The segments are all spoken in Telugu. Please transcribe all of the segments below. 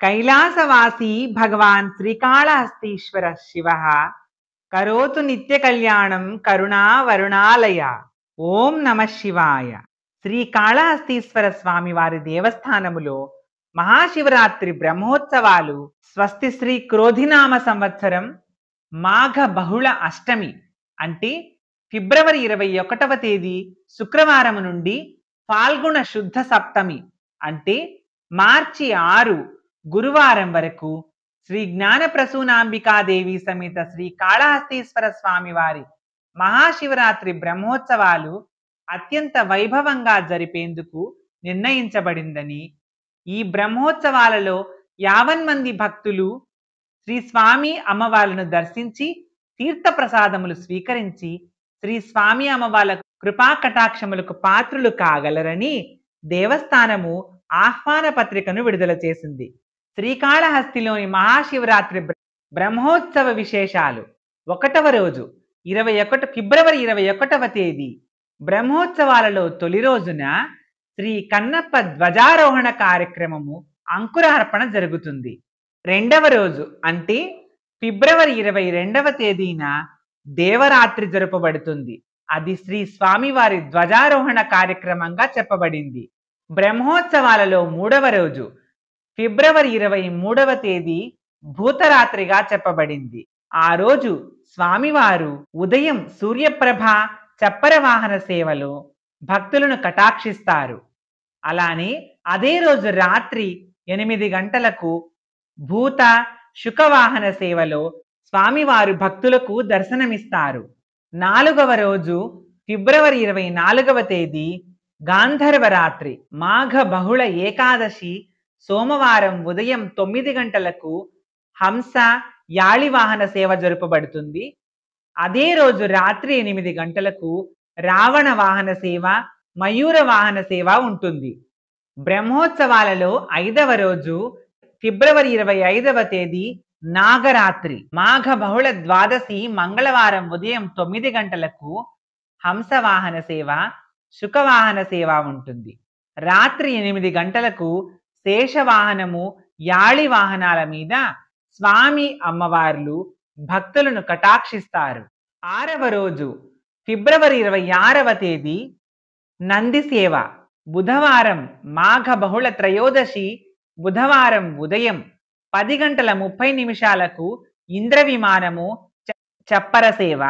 कैलासवासी भगवान् श्रीकाళहस्तीश्वरः शिवः करोतु नित्यकल्याणं करुणावरुणालय। ఓం నమ శివాయ. శ్రీకాళహస్తీశ్వర స్వామి వారి దేవస్థానములో మహాశివరాత్రి బ్రహ్మోత్సవాలు స్వస్తి శ్రీ క్రోధినామ సంవత్సరం మాఘ బహుళ అష్టమి అంటే ఫిబ్రవరి 21వ తేదీ శుక్రవారం నుండి ఫాల్గుణ శుద్ధ సప్తమి అంటే మార్చి 6 గురువారం వరకు శ్రీ జ్ఞాన ప్రసూనాంబికాదేవి సమేత శ్రీ కాళహస్తీశ్వర స్వామి వారి మహాశివరాత్రి బ్రహ్మోత్సవాలు అత్యంత వైభవంగా జరిపేందుకు నిర్ణయించబడిందని, ఈ బ్రహ్మోత్సవాలలో 50 మంది భక్తులు శ్రీ స్వామి అమ్మవార్లను దర్శించి తీర్థప్రసాదములు స్వీకరించి శ్రీ స్వామి అమ్మవార్ల కృపా కటాక్షములకు పాత్రులు కాగలరని దేవస్థానము ఆహ్వాన పత్రికను విడుదల చేసింది. శ్రీకాళహస్తిలోని మహాశివరాత్రి బ్రహ్మోత్సవ విశేషాలు. 1వ రోజు ఫిబ్రవరి 21వ తేదీ బ్రహ్మోత్సవాలలో తొలి రోజున శ్రీ కన్నప్ప ధ్వజారోహణ కార్యక్రమము అంకురార్పణ జరుగుతుంది. 2వ రోజు అంటే ఫిబ్రవరి 22వ తేదీన దేవరాత్రి జరుపబడుతుంది. అది శ్రీ స్వామివారి ధ్వజారోహణ కార్యక్రమంగా చెప్పబడింది. బ్రహ్మోత్సవాలలో 3వ రోజు ఫిబ్రవరి 23వ తేదీ భూతరాత్రిగా చెప్పబడింది. ఆ రోజు స్వామివారు ఉదయం సూర్యప్రభ చప్పర వాహన సేవలో భక్తులను కటాక్షిస్తారు. అలానే అదే రోజు రాత్రి 8 గంటలకు భూత శుకవాహన సేవలో స్వామివారు భక్తులకు దర్శనమిస్తారు. 4వ రోజు ఫిబ్రవరి 24వ తేదీ గాంధర్వరాత్రి మాఘ బహుళ ఏకాదశి సోమవారం ఉదయం 9 గంటలకు హంస యాళి వాహన సేవ జరుపబడుతుంది. అదే రోజు రాత్రి 8 గంటలకు రావణ వాహన సేవ, మయూర వాహన సేవ ఉంటుంది. బ్రహ్మోత్సవాలలో 5వ రోజు ఫిబ్రవరి 25వ తేదీ నాగరాత్రి మాఘ బహుళ ద్వాదశి మంగళవారం ఉదయం 9 గంటలకు హంస వాహన సేవ, శుకవాహన సేవ ఉంటుంది. రాత్రి 8 గంటలకు శేషవాహనము, యాళి వాహనాల మీద స్వామి అమ్మవార్లు భక్తులను కటాక్షిస్తారు. 6వ రోజు ఫిబ్రవరి 26వ తేదీ నంది సేవ బుధవారం మాఘ బహుళ త్రయోదశి బుధవారం ఉదయం 10:30 ఇంద్ర విమానము చప్పర సేవ,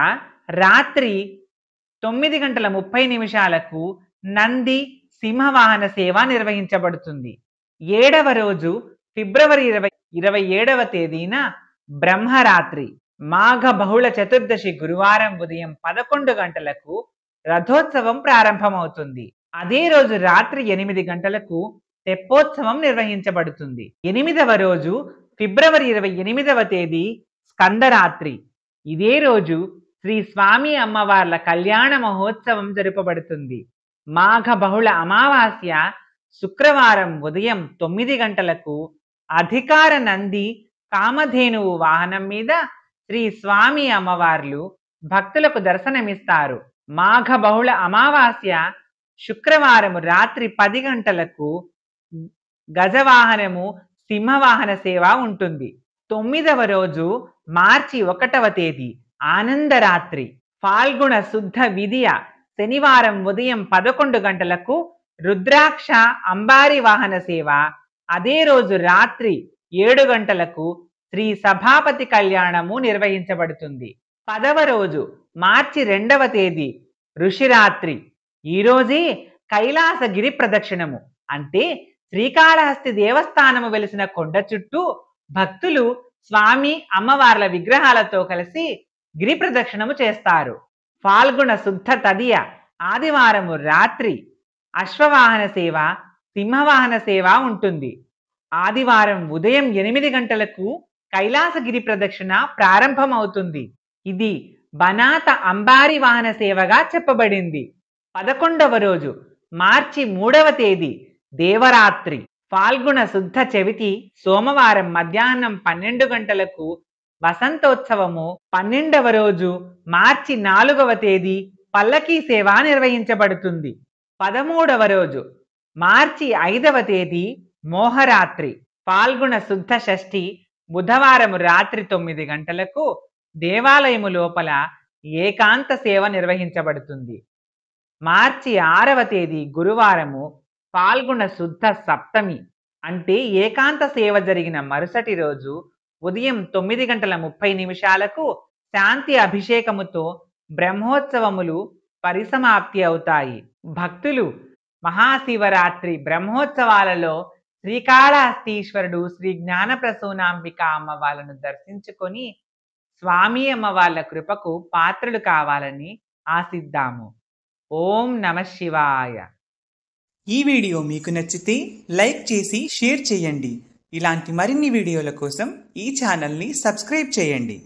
రాత్రి 9:30 నంది సింహవాహన సేవ నిర్వహించబడుతుంది. 7వ రోజు ఫిబ్రవరి 27వ తేదీన బ్రహ్మరాత్రి మాఘ బహుళ చతుర్దశి గురువారం ఉదయం 11 గంటలకు రథోత్సవం ప్రారంభమవుతుంది. అదే రోజు రాత్రి 8 గంటలకు తెప్పోత్సవం నిర్వహించబడుతుంది. 8వ రోజు ఫిబ్రవరి 28వ తేదీ స్కందరాత్రి. ఇదే రోజు శ్రీ స్వామి అమ్మవార్ల కళ్యాణ మహోత్సవం జరుపబడుతుంది. మాఘ బహుళ అమావాస్య శుక్రవారం ఉదయం 9 గంటలకు అధికార నంది కామధేనువు వాహనం మీద శ్రీ స్వామి అమ్మవార్లు భక్తులకు దర్శనమిస్తారు. మాఘ బహుళ అమావాస్య శుక్రవారం రాత్రి 10 గంటలకు గజవాహనము, సింహవాహన సేవ ఉంటుంది. 9వ రోజు మార్చి 1వ తేదీ ఆనందరాత్రి ఫాల్గుణ శుద్ధ విదియ శనివారం ఉదయం 11 గంటలకు రుద్రాక్ష అంబారి వాహన సేవ, అదే రోజు రాత్రి 7 గంటలకు శ్రీ సభాపతి కళ్యాణము నిర్వహించబడుతుంది. 10వ రోజు మార్చి 2వ తేదీ ఋషిరాత్రి. ఈరోజే కైలాస గిరి ప్రదక్షిణము అంటే శ్రీకాళహస్తి దేవస్థానము వెలిసిన కొండ చుట్టూ భక్తులు స్వామి అమ్మవార్ల విగ్రహాలతో కలిసి గిరి ప్రదక్షిణము చేస్తారు. ఫాల్గుణ శుద్ధ తదియ ఆదివారము రాత్రి అశ్వవాహన సేవ, సింహవాహన సేవ ఉంటుంది. ఆదివారం ఉదయం 8 గంటలకు కైలాసగిరి ప్రదక్షిణ ప్రారంభమవుతుంది. ఇది బనాత అంబారి వాహన సేవగా చెప్పబడింది. 11వ రోజు మార్చి 3వ తేదీ దేవరాత్రి ఫాల్గుణ శుద్ధ చవితి సోమవారం మధ్యాహ్నం 12 గంటలకు వసంతోత్సవము. 12వ రోజు మార్చి 4వ తేదీ పల్లకీ సేవ నిర్వహించబడుతుంది. 13వ రోజు మార్చి 5వ తేదీ మోహరాత్రి పాల్గొన శుద్ధ షష్ఠి బుధవారం రాత్రి 9 గంటలకు దేవాలయము లోపల ఏకాంత సేవ నిర్వహించబడుతుంది. మార్చి 6వ తేదీ గురువారము పాల్గొన శుద్ధ సప్తమి అంటే ఏకాంత సేవ జరిగిన మరుసటి రోజు ఉదయం 9:30 శాంతి అభిషేకముతో బ్రహ్మోత్సవములు పరిసమాప్తి అవుతాయి. భక్తులు మహాశివరాత్రి బ్రహ్మోత్సవాలలో శ్రీకాళహస్తీశ్వరుడు, శ్రీ జ్ఞానప్రసూనాంబిక అమ్మవార్లను దర్శించుకొని స్వామి అమ్మవార్ల కృపకు పాత్రలు కావాలని ఆశిద్దాము. ఓం నమః శివాయ. ఈ వీడియో మీకు నచ్చితే లైక్ చేసి షేర్ చేయండి. ఇలాంటి మరిన్ని వీడియోల కోసం ఈ ఛానల్ని సబ్స్క్రైబ్ చేయండి.